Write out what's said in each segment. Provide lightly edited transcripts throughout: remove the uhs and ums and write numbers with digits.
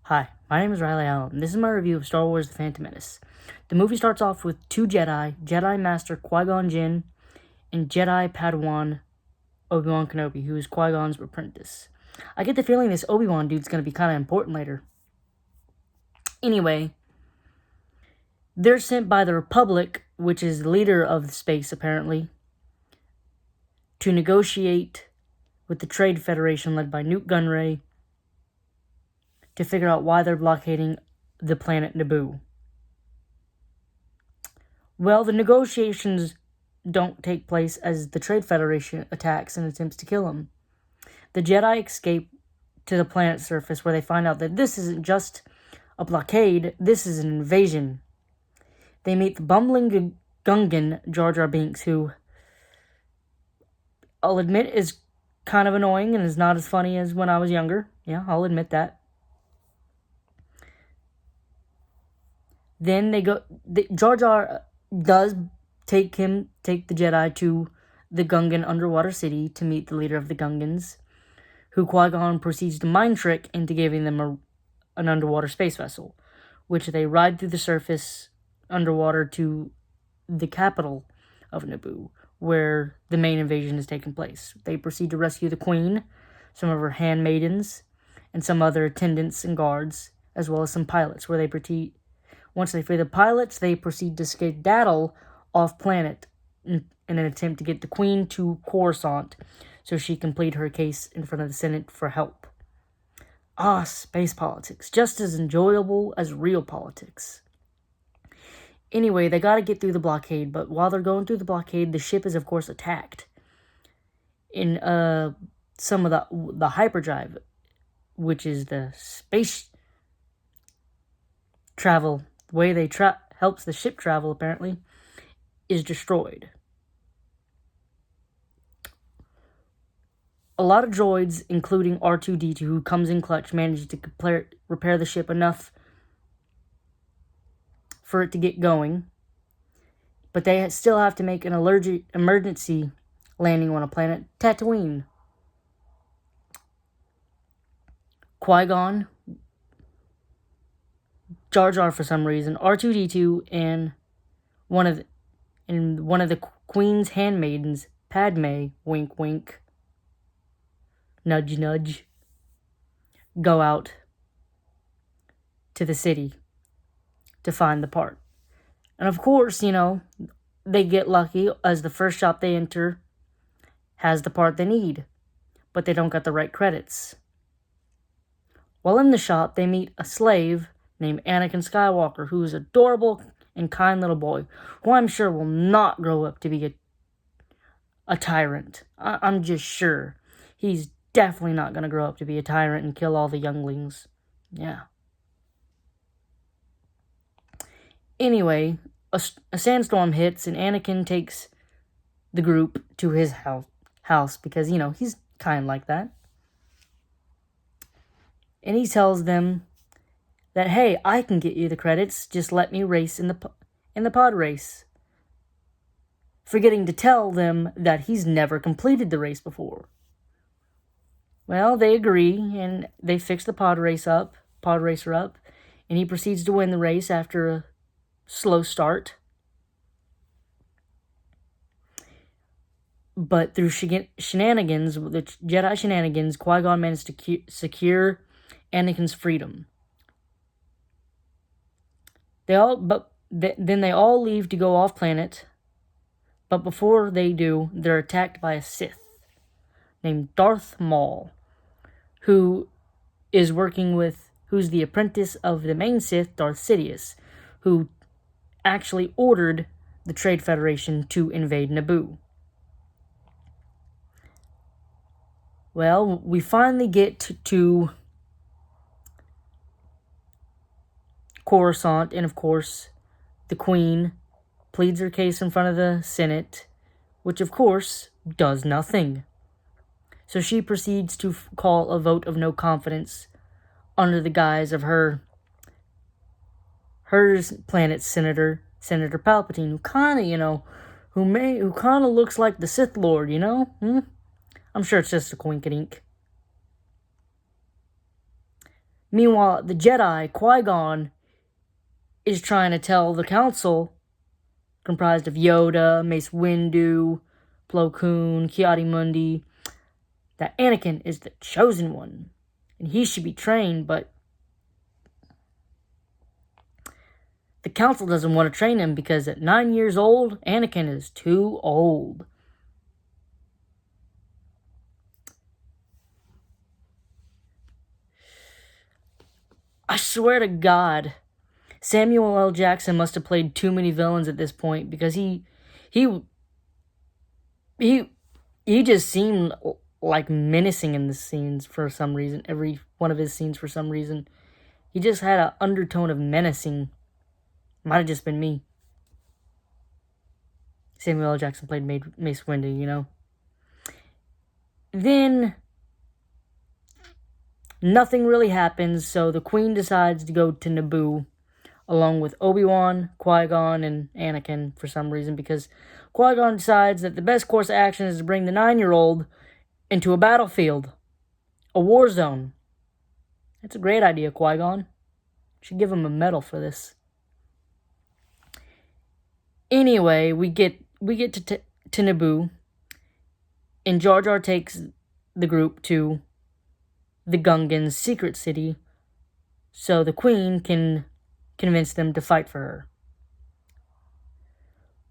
Hi, my name is Riley Allen, and this is my review of Star Wars The Phantom Menace. The movie starts off with two Jedi Master Qui-Gon Jinn and Jedi Padawan Obi-Wan Kenobi, who is Qui-Gon's apprentice. I get the feeling this Obi-Wan dude's going to be kind of important later. Anyway, they're sent by the Republic, which is the leader of the space apparently, to negotiate with the Trade Federation led by Newt Gunray to figure out why they're blockading the planet Naboo. Well, the negotiations don't take place as the Trade Federation attacks and attempts to kill him. The Jedi escape to the planet's surface where they find out that this isn't just a blockade, this is an invasion. They meet the bumbling Gungan Jar Jar Binks, who I'll admit is kind of annoying and is not as funny as when I was younger. Yeah, I'll admit that. Then Jar Jar does take the Jedi to the Gungan underwater city to meet the leader of the Gungans, who Qui-Gon proceeds to mind trick into giving them an underwater space vessel, which they ride through the surface underwater to the capital of Naboo, where the main invasion has taken place. They proceed to rescue the Queen, some of her handmaidens, and some other attendants and guards, as well as some pilots, once they free the pilots, they proceed to skedaddle off-planet in an attempt to get the Queen to Coruscant so she can plead her case in front of the Senate for help. Space politics. Just as enjoyable as real politics. Anyway, they gotta get through the blockade, but while they're going through the blockade, the ship is, of course, attacked. In some of the hyperdrive, which is the space travel, the way they helps the ship travel, apparently, is destroyed. A lot of droids, including R2-D2, who comes in clutch, manage to repair the ship enough for it to get going, but they still have to make an emergency landing on a planet, Tatooine. Qui-Gon, Jar Jar for some reason, R2-D2, and one of the Queen's handmaidens, Padme, wink wink, nudge nudge, go out to the city to find the part. And of course, they get lucky as the first shop they enter has the part they need, but they don't get the right credits. While in the shop, they meet a slave named Anakin Skywalker, who is adorable and kind little boy, who I'm sure will not grow up to be a tyrant. I'm just sure. He's definitely not going to grow up to be a tyrant and kill all the younglings. Yeah. Anyway, a sandstorm hits, and Anakin takes the group to his house because, he's kind like that. And he tells them that, hey, I can get you the credits, just let me race in the pod race. Forgetting to tell them that he's never completed the race before. Well, they agree, and they fix the pod racer up, and he proceeds to win the race after a slow start. But through shenanigans, the Jedi shenanigans, Qui-Gon managed to secure Anakin's freedom. Then they all leave to go off planet, but before they do, they're attacked by a Sith named Darth Maul, who's the apprentice of the main Sith, Darth Sidious, who actually ordered the Trade Federation to invade Naboo. Well, we finally get to Coruscant, and of course, the Queen pleads her case in front of the Senate, which of course does nothing. So she proceeds to call a vote of no confidence under the guise of her planet's Senator Palpatine, who kind of looks like the Sith Lord, I'm sure it's just a coinkydink. Meanwhile, the Jedi, Qui-Gon, is trying to tell the Council, comprised of Yoda, Mace Windu, Plo Koon, Ki-Adi-Mundi, that Anakin is the chosen one, and he should be trained, but the Council doesn't want to train him because at 9 years old, Anakin is too old. I swear to God, Samuel L. Jackson must have played too many villains at this point, because he just seemed like menacing in the scenes for some reason. Every one of his scenes, for some reason, he just had an undertone of menacing. Might have just been me. Samuel L. Jackson played Mace Windu, you know. Then nothing really happens, so the Queen decides to go to Naboo along with Obi-Wan, Qui-Gon, and Anakin for some reason, because Qui-Gon decides that the best course of action is to bring the 9-year-old into a battlefield, a war zone. That's a great idea, Qui-Gon. Should give him a medal for this. Anyway, we get to Naboo, and Jar Jar takes the group to the Gungans' secret city, so the Queen can convince them to fight for her.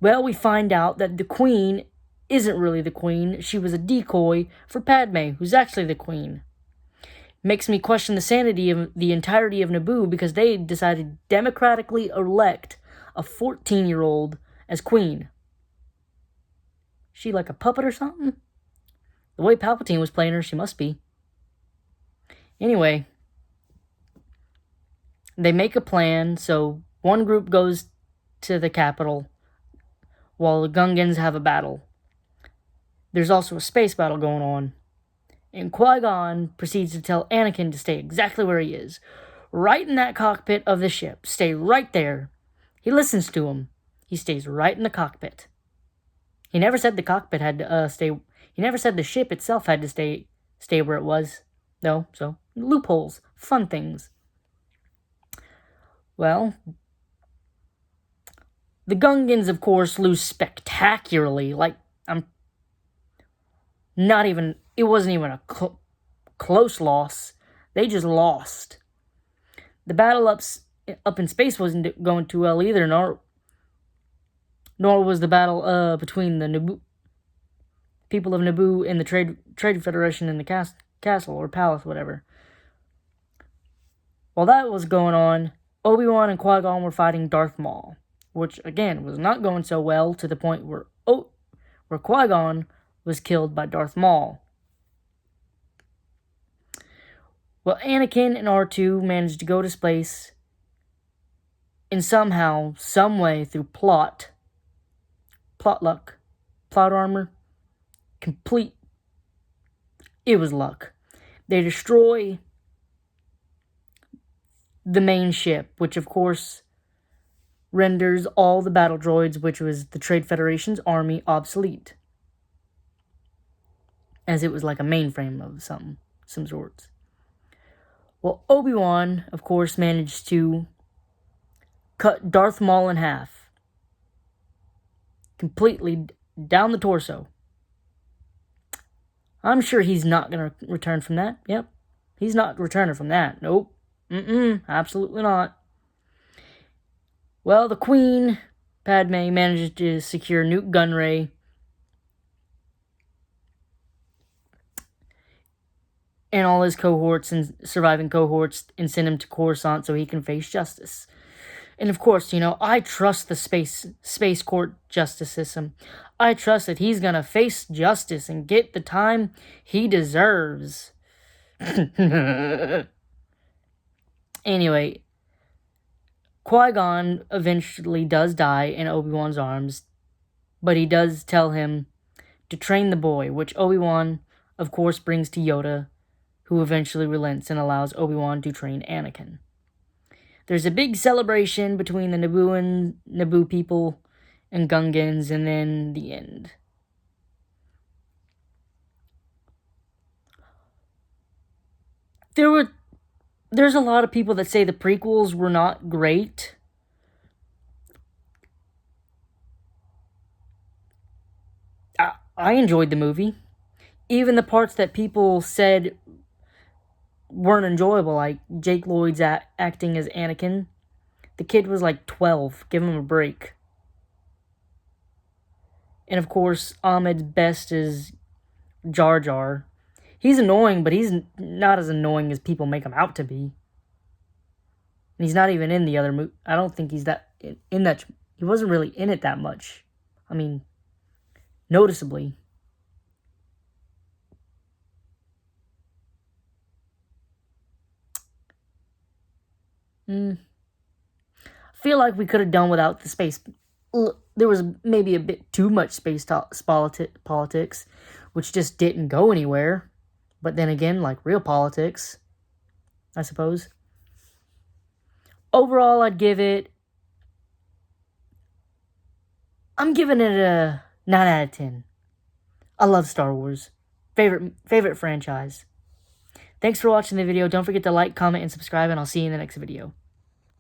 Well, we find out that the Queen isn't really the Queen. She was a decoy for Padme, who's actually the Queen. Makes me question the sanity of the entirety of Naboo, because they decided to democratically elect a 14-year-old as Queen. She like a puppet or something? The way Palpatine was playing her, she must be. Anyway, they make a plan, so one group goes to the capital while the Gungans have a battle. There's also a space battle going on, and Qui-Gon proceeds to tell Anakin to stay exactly where he is, right in that cockpit of the ship. Stay right there. He listens to him. He stays right in the cockpit. He never said the cockpit had to stay. He never said the ship itself had to stay where it was. No, so loopholes, fun things. Well, the Gungans, of course, lose spectacularly. Like, it wasn't even a close loss. They just lost. The battle up in space wasn't going too well either, nor was the battle between the people of Naboo and the Trade Federation in the castle or palace, whatever. While that was going on, Obi-Wan and Qui-Gon were fighting Darth Maul, which, again, was not going so well, to the point where Qui-Gon was killed by Darth Maul. Well, Anakin and R2 managed to go to space, and somehow, someway, through plot luck, plot armor, it was luck. They destroy the main ship, which of course renders all the battle droids, which was the Trade Federation's army, obsolete, as it was like a mainframe of some sorts. Well, Obi-Wan, of course, managed to cut Darth Maul in half, completely down the torso. I'm sure he's not going to return from that. Yep, he's not returning from that. Nope. Absolutely not. Well, the Queen, Padme, managed to secure Nute Gunray and all his cohorts and surviving cohorts, and send him to Coruscant so he can face justice. And of course, I trust the space court justice system. I trust that he's gonna face justice and get the time he deserves. Anyway, Qui-Gon eventually does die in Obi-Wan's arms, but he does tell him to train the boy, which Obi-Wan, of course, brings to Yoda, who eventually relents and allows Obi-Wan to train Anakin. There's a big celebration between the Naboo people and Gungans, and then the end. There were there's a lot of people that say the prequels were not great. I enjoyed the movie. Even the parts that people said weren't enjoyable, like Jake Lloyd's acting as Anakin. The kid was like 12. Give him a break. And of course, Ahmed's best is Jar Jar. He's annoying, but he's not as annoying as people make him out to be. And he's not even in the other movie. I don't think he's that in that. He wasn't really in it that much. I mean, noticeably. I feel like we could have done without the space. There was maybe a bit too much space politics, which just didn't go anywhere. But then again, like real politics, I suppose. Overall, I'm giving it a 9 out of 10. I love Star Wars. Favorite franchise. Thanks for watching the video. Don't forget to like, comment, and subscribe, and I'll see you in the next video.